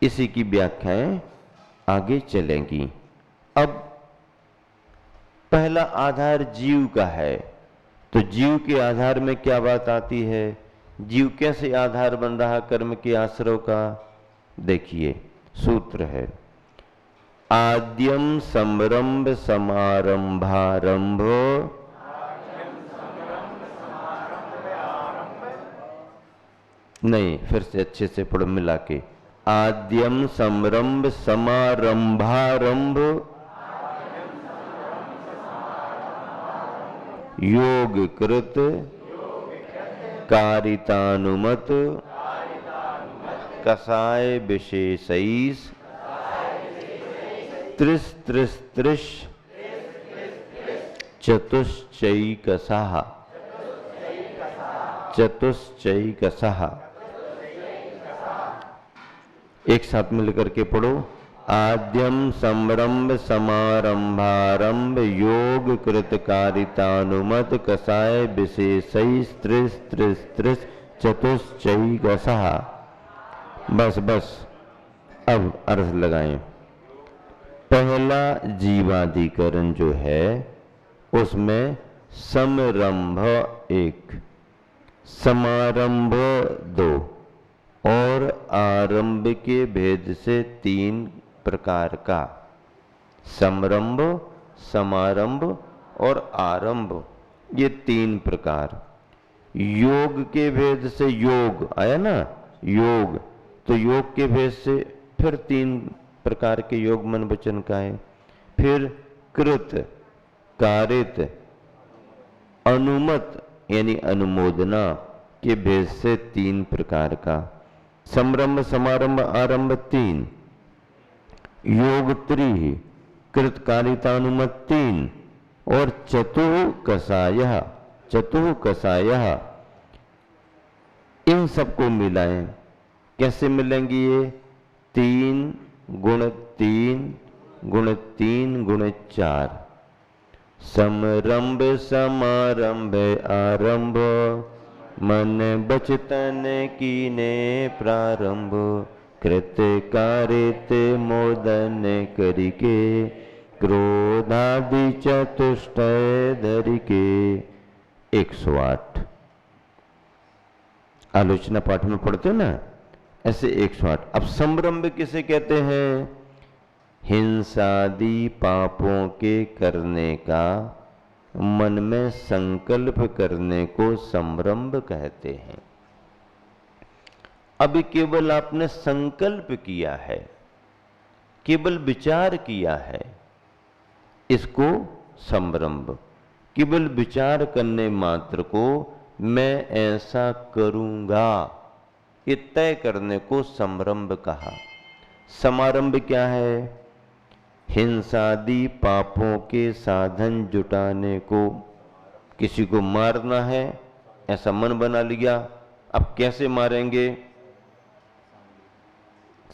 इसी की व्याख्याएं आगे चलेंगी। अब पहला आधार जीव का है, तो जीव के आधार में क्या बात आती है, जीव कैसे आधार बन रहा कर्म के आश्रव का। देखिए सूत्र है, आद्यम संरंभ समारंभारंभ, नहीं फिर से अच्छे से पढ़ो मिला के, आद्यम संरंभ समारंभारंभ, योग कृत कारितानुमत, कसाय विशेषैष, त्रिस त्रिस त्रिश चतुश्चैकसः, चतुश्चैकसः। एक साथ मिलकर के पढ़ो, आद्यम संरंभ समारंभारंभ, योग कृत कारितानुमत, कसाय विशेषैष, त्रिस त्रिस त्रिस चतुश्चैकसः। बस बस अब अर्थ लगाएं। पहला जीवाधिकरण जो है उसमें समरंभ 1, समारंभ 2 और आरंभ के भेद से 3 प्रकार का, समरंभ, समारंभ और आरंभ, ये 3 प्रकार। योग के भेद से योग आया ना, योग, तो योग के भेद से फिर 3 प्रकार के योग मन वचन का है। फिर कृत, कारित, अनुमत यानी अनुमोदना के भेद से 3 प्रकार का, समरंभ समारंभ आरंभ 3, योग 3, कृतकारितानुमत 3 और चतुः कसायः, चतुः कसायः। इन सबको मिलाएं, कैसे मिलेंगी ये, 3 गुण 3 गुण 3 गुण 4, समरंभ समारंभ आरंभ, मन बचतन कीने प्रारंभ, कृत कारित मोदन करिके, क्रोधादि चतुष्टय धरिके। 108 आलोचना पाठ में पढ़ते हो ना, ऐसे 108। अब संरंभ किसे कहते हैं, हिंसादि पापों के करने का मन में संकल्प करने को संरंभ कहते हैं। अभी केवल आपने संकल्प किया है, केवल विचार किया है, इसको संरंभ, केवल विचार करने मात्र को मैं ऐसा करूंगा ये तय करने को संरंभ कहा। समारंभ क्या है, हिंसादि पापों के साधन जुटाने को, किसी को मारना है ऐसा मन बना लिया, अब कैसे मारेंगे,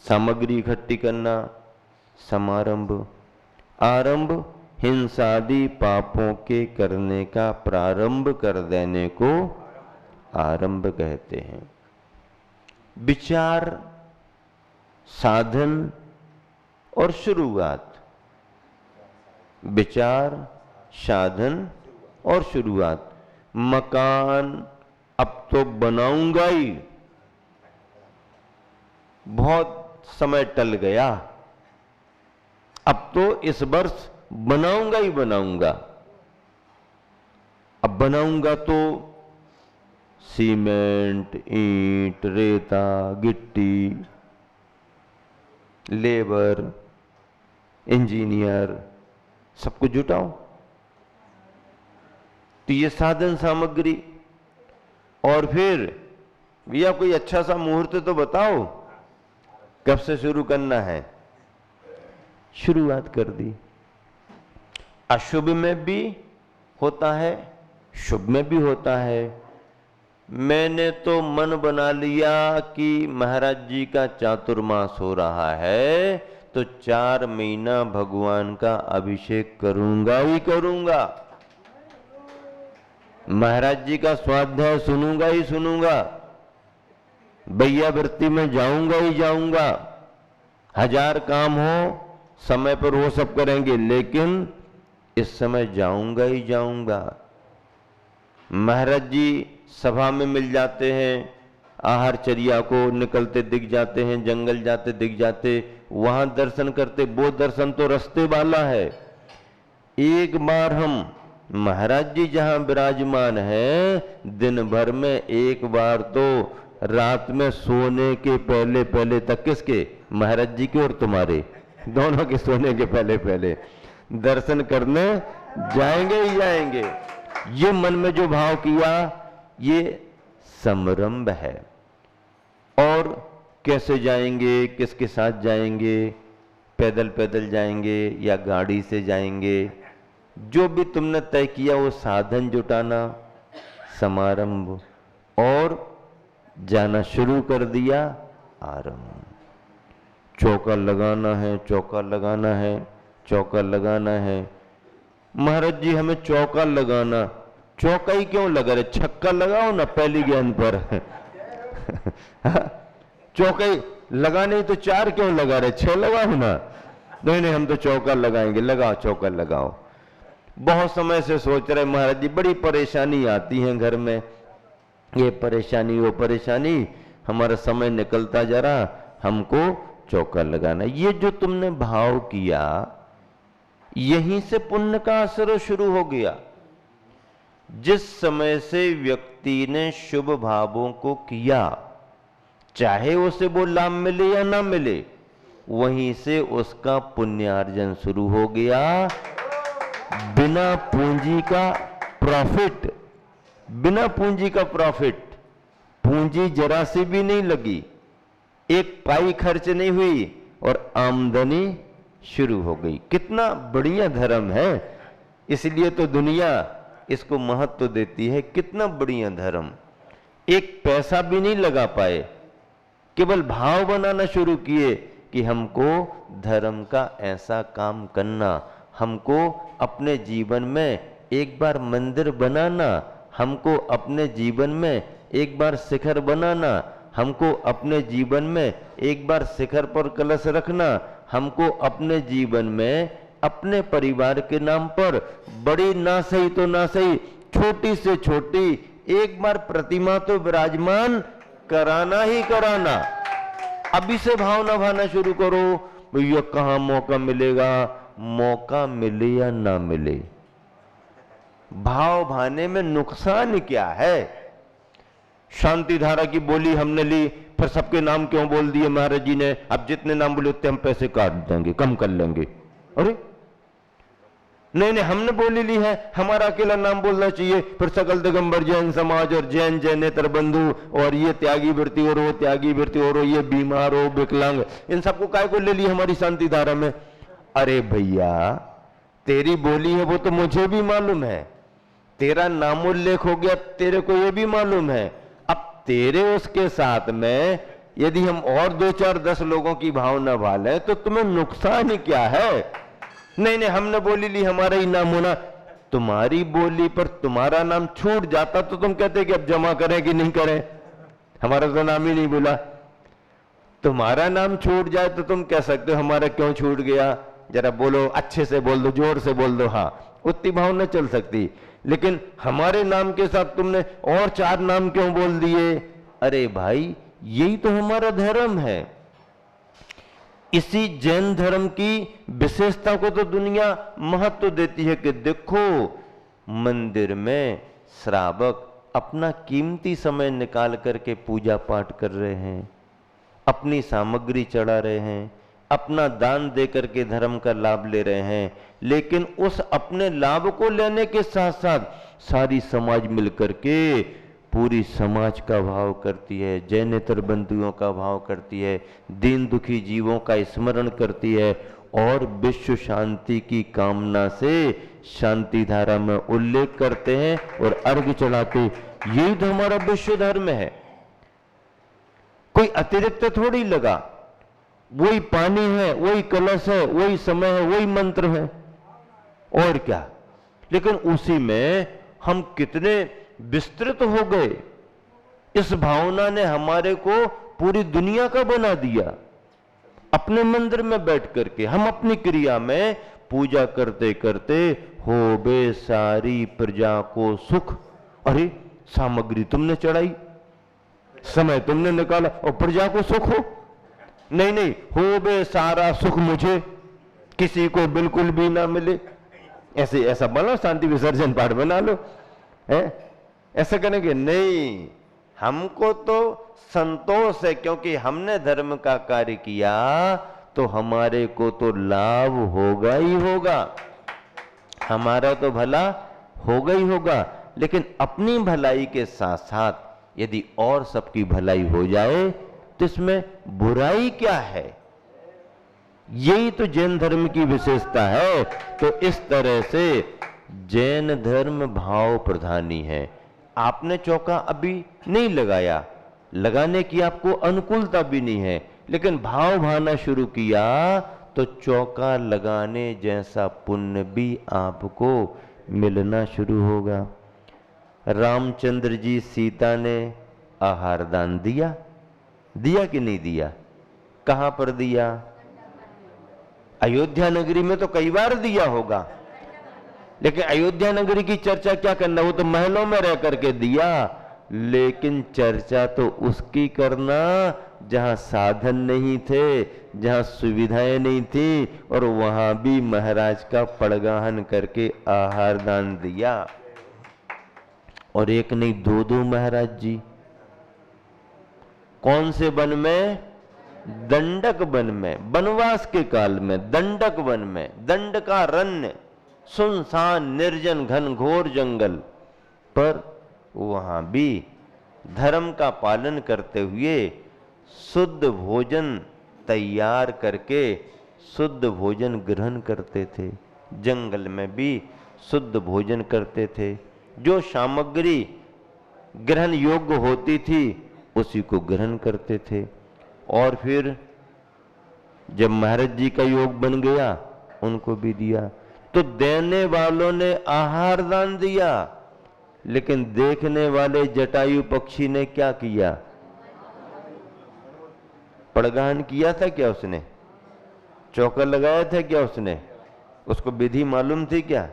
सामग्री इकट्ठी करना, समारंभ। आरंभ, हिंसादि पापों के करने का प्रारंभ कर देने को आरंभ कहते हैं। विचार, साधन और शुरुआत, विचार, साधन और शुरुआत। मकान अब तो बनाऊंगा ही, बहुत समय टल गया, अब तो इस वर्ष बनाऊंगा ही बनाऊंगा। अब बनाऊंगा तो सीमेंट, ईंट, रेता, गिट्टी, लेबर, इंजीनियर, सबको जुटाओ। तो ये साधन सामग्री। और फिर भैया कोई अच्छा सा मुहूर्त तो बताओ, कब से शुरू करना है, शुरुआत कर दी। अशुभ में भी होता है, शुभ में भी होता है। मैंने तो मन बना लिया कि महाराज जी का चातुर्मास हो रहा है तो 4 महीना भगवान का अभिषेक करूंगा ही करूंगा, महाराज जी का स्वाध्याय सुनूंगा ही सुनूंगा, भैया वृत्ति में जाऊंगा ही जाऊंगा। 1000 काम हो, समय पर वो सब करेंगे, लेकिन इस समय जाऊंगा ही जाऊंगा। महाराज जी सभा में मिल जाते हैं, आहारचर्या को निकलते दिख जाते हैं, जंगल जाते दिख जाते, वहां दर्शन करते। वो दर्शन तो रास्ते वाला है। एक बार हम महाराज जी जहां विराजमान है, दिन भर में एक बार तो रात में सोने के पहले पहले तक, किसके? महाराज जी के और तुम्हारे दोनों के सोने के पहले पहले दर्शन करने जाएंगे ही जाएंगे। ये मन में जो भाव किया, ये समरंभ है। और कैसे जाएंगे, किसके साथ जाएंगे? पैदल पैदल जाएंगे या गाड़ी से जाएंगे? जो भी तुमने तय किया वो साधन जुटाना, समारंभ, और जाना शुरू कर दिया, आरंभ। चौका लगाना है, चौका लगाना है, चौका लगाना है। महाराज जी हमें चौका लगाना, चौका ही क्यों लगा रहे? छक्का लगाओ ना पहली गेंद पर। चौका ही लगाने तो 4 क्यों लगा रहे? 6 लगाओ ना। नहीं नहीं, हम तो चौका लगाएंगे। लगाओ, चौका लगाओ। बहुत समय से सोच रहे महाराज जी, बड़ी परेशानी आती है घर में, ये परेशानी वो परेशानी, हमारा समय निकलता जा रहा, हमको चौका लगाना। ये जो तुमने भाव किया, यहीं से पुण्य का असर शुरू हो गया। जिस समय से व्यक्ति ने शुभ भावों को किया, चाहे उसे वो लाभ मिले या ना मिले, वहीं से उसका पुण्यार्जन शुरू हो गया। बिना पूंजी का प्रॉफिट, बिना पूंजी का प्रॉफिट। पूंजी जरा सी भी नहीं लगी, एक पाई खर्च नहीं हुई और आमदनी शुरू हो गई। कितना बढ़िया धर्म है। इसलिए तो दुनिया इसको महत्व देती है। कितना बढ़िया धर्म। एक पैसा भी नहीं लगा पाए, केवल भाव बनाना शुरू किए कि हमको धर्म का ऐसा काम करना, हमको अपने जीवन में एक बार मंदिर बनाना, हमको अपने जीवन में एक बार शिखर बनाना, हमको अपने जीवन में एक बार शिखर पर कलश रखना, हमको अपने जीवन में अपने परिवार के नाम पर बड़ी ना सही तो ना सही, छोटी से छोटी एक बार प्रतिमा तो विराजमान कराना ही कराना। अभी से भावना भाना शुरू करो। भैया कहाँ मौका मिलेगा? मौका मिले या ना मिले, भाव भाने में नुकसान क्या है? शांति धारा की बोली हमने ली, फिर सबके नाम क्यों बोल दिए महाराज जी ने? अब जितने नाम बोले उतने हम पैसे काट देंगे, कम कर लेंगे। अरे नहीं नहीं, हमने बोली ली है, हमारा अकेला नाम बोलना चाहिए। फिर सकल दिगंबर जैन समाज और जैन जैनेतर बंधु और ये त्यागी वृत्ति और वो त्यागी वृत्ति और ये बीमार हो विकलांग, इन सबको काय को ले ली हमारी शांति धारा में? अरे भैया, तेरी बोली है वो तो मुझे भी मालूम है, तेरा नामोल्लेख हो गया, तेरे को ये भी मालूम है। अब तेरे उसके साथ में यदि हम और 2 4 10 लोगों की भावना भाले तो तुम्हें नुकसान ही क्या है? नहीं नहीं, हमने बोली ली, हमारा ही नाम होना। तुम्हारी बोली पर तुम्हारा नाम छूट जाता तो तुम कहते कि अब जमा करें कि नहीं करें, हमारा तो नाम ही नहीं बोला। तुम्हारा नाम छूट जाए तो तुम कह सकते हो हमारा क्यों छूट गया? जरा बोलो, अच्छे से बोल दो, जोर से बोल दो, हाँ, उतनी भावना चल सकती। लेकिन हमारे नाम के साथ तुमने और 4 नाम क्यों बोल दिए? अरे भाई, यही तो हमारा धर्म है। इसी जैन धर्म की विशेषता को तो दुनिया महत्व देती है कि देखो, मंदिर में श्रावक अपना कीमती समय निकाल करके पूजा पाठ कर रहे हैं, अपनी सामग्री चढ़ा रहे हैं, अपना दान दे करके धर्म का लाभ ले रहे हैं। लेकिन उस अपने लाभ को लेने के साथ साथ सारी समाज मिलकर के पूरी समाज का भाव करती है, जैनेतर बंधुओं का भाव करती है, दीन दुखी जीवों का स्मरण करती है और विश्व शांति की कामना से शांति धारा में उल्लेख करते हैं और अर्घ्य चढ़ाते। यही तो हमारा विश्व धर्म है। कोई अतिरिक्त थोड़ी लगा, वही पानी है, वही कलश है, वही समय है, वही मंत्र है, और क्या। लेकिन उसी में हम कितने विस्तृत हो गए। इस भावना ने हमारे को पूरी दुनिया का बना दिया। अपने मंदिर में बैठ करके हम अपनी क्रिया में पूजा करते करते हो बे सारी प्रजा को सुख। अरे सामग्री तुमने चढ़ाई, समय तुमने निकाला और प्रजा को सुख हो? नहीं नहीं, हो बे सारा सुख मुझे, किसी को बिल्कुल भी ना मिले। ऐसे ऐसा बनो, शांति विसर्जन पाठ बना लो, है ऐसा करेंगे? नहीं, हमको तो संतोष है, क्योंकि हमने धर्म का कार्य किया तो हमारे को तो लाभ होगा ही होगा, हमारा तो भला होगा ही होगा। लेकिन अपनी भलाई के साथ साथ यदि और सबकी भलाई हो जाए तो इसमें बुराई क्या है? यही तो जैन धर्म की विशेषता है। तो इस तरह से जैन धर्म भाव प्रधानी है। आपने चौका अभी नहीं लगाया, लगाने की आपको अनुकूलता भी नहीं है, लेकिन भाव भाना शुरू किया तो चौका लगाने जैसा पुण्य भी आपको मिलना शुरू होगा। रामचंद्र जी सीता ने आहार दान दिया, दिया कि नहीं दिया? कहां पर दिया? अयोध्या नगरी में तो कई बार दिया होगा, लेकिन अयोध्या नगरी की चर्चा क्या करना, वो तो महलों में रह करके दिया। लेकिन चर्चा तो उसकी करना जहां साधन नहीं थे, जहां सुविधाएं नहीं थी, और वहां भी महाराज का पड़गाहन करके आहार दान दिया। और एक नहीं, दो दो महाराज जी। कौन से वन में? दंडक वन में, वनवास के काल में दंडक वन में, दंडकारण्य, सुनसान निर्जन घनघोर जंगल पर, वहां भी धर्म का पालन करते हुए शुद्ध भोजन तैयार करके शुद्ध भोजन ग्रहण करते थे। जंगल में भी शुद्ध भोजन करते थे, जो सामग्री ग्रहण योग्य होती थी उसी को ग्रहण करते थे। और फिर जब महाराज जी का योग बन गया उनको भी दिया। तो देने वालों ने आहार दान दिया, लेकिन देखने वाले जटायु पक्षी ने क्या किया? पड़गाहन किया था क्या उसने? चौका लगाया था क्या उसने? उसको विधि मालूम थी क्या?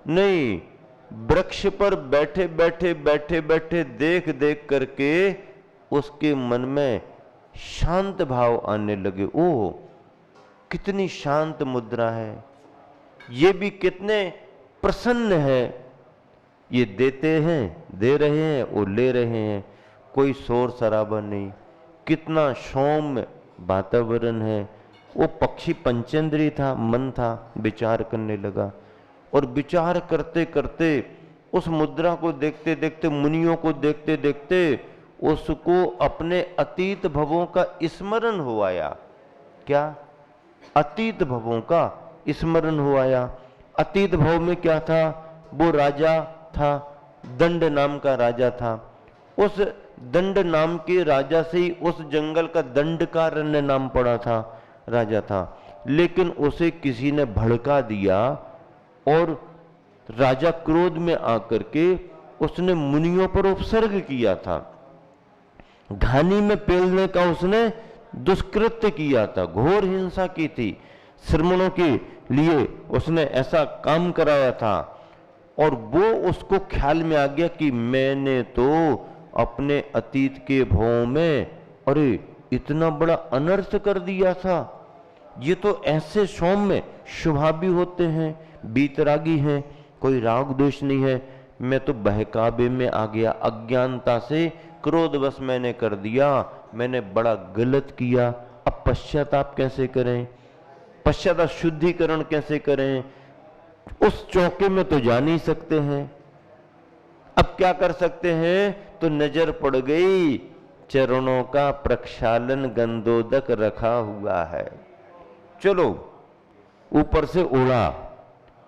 नहीं, वृक्ष पर बैठे बैठे बैठे बैठे देख देख करके उसके मन में शांत भाव आने लगे। ओह, कितनी शांत मुद्रा है, ये भी कितने प्रसन्न है, ये देते हैं, दे रहे हैं, वो ले रहे हैं, कोई शोर शराबा नहीं, कितना सौम्य वातावरण है। वो पक्षी पंचेंद्रिय था, मन था, विचार करने लगा। और विचार करते करते उस मुद्रा को देखते देखते, मुनियों को देखते देखते उसको अपने अतीत भवों का स्मरण हो आया। क्या? अतीत भवों का स्मरण हो आया। अतीत भव में क्या था? वो राजा था, दंड नाम का राजा था। उस दंड नाम के राजा से ही उस जंगल का दंडकारण्य नाम पड़ा था, राजा था। लेकिन उसे किसी ने भड़का दिया और राजा क्रोध में आकर के उसने मुनियों पर उपसर्ग किया था, घानी में पेलने का उसने दुष्कृत्य किया था, घोर हिंसा की थी, श्रमणों के लिए उसने ऐसा काम कराया था। और वो उसको ख्याल में आ गया कि मैंने तो अपने अतीत के भवों में अरे इतना बड़ा अनर्थ कर दिया था। ये तो ऐसे सौम्य स्वभावी होते हैं, बीतरागी हैं, कोई राग द्वेष नहीं है, मैं तो बहकावे में आ गया, अज्ञानता से क्रोधवश मैंने कर दिया, मैंने बड़ा गलत किया। अब पश्चाताप कैसे करें, पश्चाताप शुद्धिकरण कैसे करें? उस चौके में तो जा नहीं सकते हैं। अब क्या कर सकते हैं? तो नजर पड़ गई चरणों का प्रक्षालन गंधोदक रखा हुआ है, चलो ऊपर से उड़ा,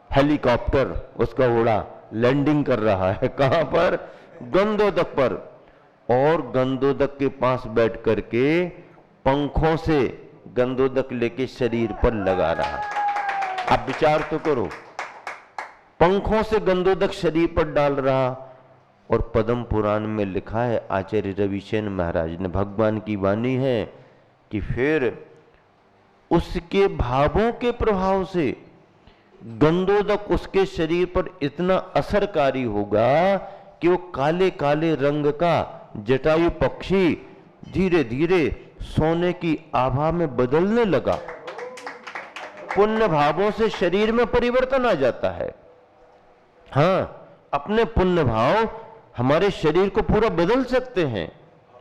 हेलीकॉप्टर उसका उड़ा, लैंडिंग कर रहा है। कहां पर? गंधोदक पर। और गंधोदक के पास बैठ करके पंखों से गंधोदक लेके शरीर पर लगा रहा। आप विचार तो करो, पंखों से गंधोदक शरीर पर डाल रहा। और पद्म पुराण में लिखा है, आचार्य रविसेन महाराज ने, भगवान की वाणी है कि फिर उसके भावों के प्रभाव से गंधोदक उसके शरीर पर इतना असरकारी होगा कि वो काले काले रंग का जटायु पक्षी धीरे धीरे सोने की आभा में बदलने लगा। पुण्य भावों से शरीर में परिवर्तन आ जाता है। हाँ, अपने पुण्य भाव हमारे शरीर को पूरा बदल सकते हैं,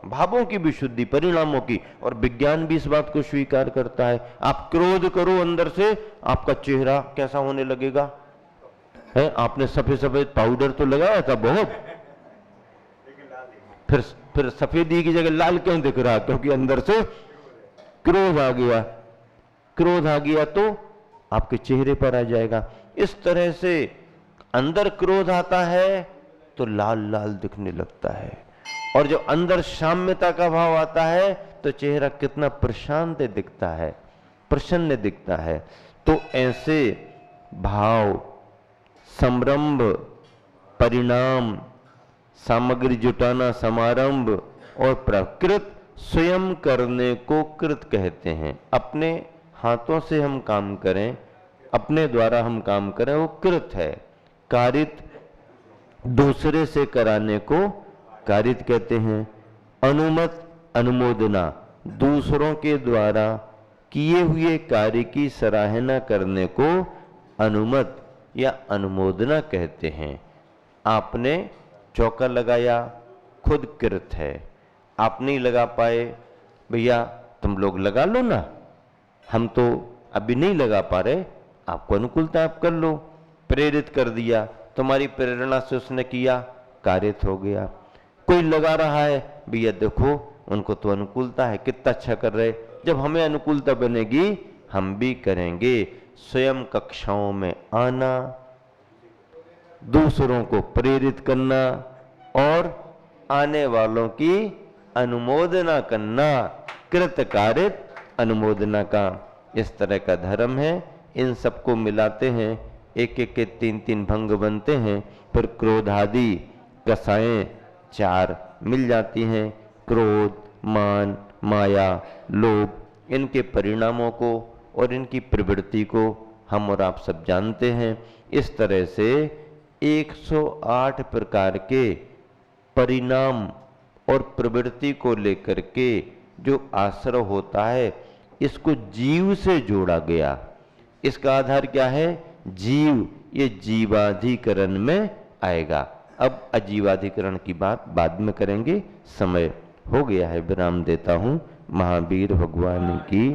भावों की विशुद्धि, परिणामों की। और विज्ञान भी इस बात को स्वीकार करता है। आप क्रोध करो अंदर से, आपका चेहरा कैसा होने लगेगा है? आपने सफेद सफेद पाउडर तो लगाया था बहुत, फिर सफेदी की जगह लाल क्यों दिख रहा? क्योंकि अंदर से क्रोध आ गया। क्रोध आ गया तो आपके चेहरे पर आ जाएगा। इस तरह से अंदर क्रोध आता है तो लाल लाल दिखने लगता है, और जब अंदर साम्यता का भाव आता है तो चेहरा कितना प्रशांत दिखता है, प्रसन्न दिखता है। तो ऐसे भाव, संरंभ, परिणाम, सामग्री जुटाना समारंभ और प्रकृत स्वयं करने को कृत कहते हैं। अपने हाथों से हम काम करें, अपने द्वारा हम काम करें, वो कृत है। कारित दूसरे से कराने को कारित कहते हैं। अनुमत, अनुमोदना, दूसरों के द्वारा किए हुए कार्य की सराहना करने को अनुमत या अनुमोदना कहते हैं। आपने चौका लगाया, खुद कृत है। आप नहीं लगा पाए, भैया तुम लोग लगा लो ना, हम तो अभी नहीं लगा पा रहे, आपको अनुकूलता आप कर लो। प्रेरित कर दिया, तुम्हारी प्रेरणा से उसने किया, कारित हो गया। कोई लगा रहा है, भैया देखो उनको तो अनुकूलता है, कितना अच्छा कर रहे, जब हमें अनुकूलता बनेगी हम भी करेंगे। स्वयं कक्षाओं में आना, दूसरों को प्रेरित करना और आने वालों की अनुमोदना करना, कृतकारित अनुमोदना का इस तरह का धर्म है। इन सबको मिलाते हैं, एक एक के तीन तीन भंग बनते हैं, फिर क्रोधादि कसाएं चार मिल जाती हैं। क्रोध, मान, माया, लोभ, इनके परिणामों को और इनकी प्रवृत्ति को हम और आप सब जानते हैं। इस तरह से 108 प्रकार के परिणाम और प्रवृत्ति को लेकर के जो आश्रय होता है, इसको जीव से जोड़ा गया। इसका आधार क्या है? जीव। ये जीवाधिकरण में आएगा। अब अजीवाधिकरण की बात बाद में करेंगे, समय हो गया है, विराम देता हूं। महावीर भगवान की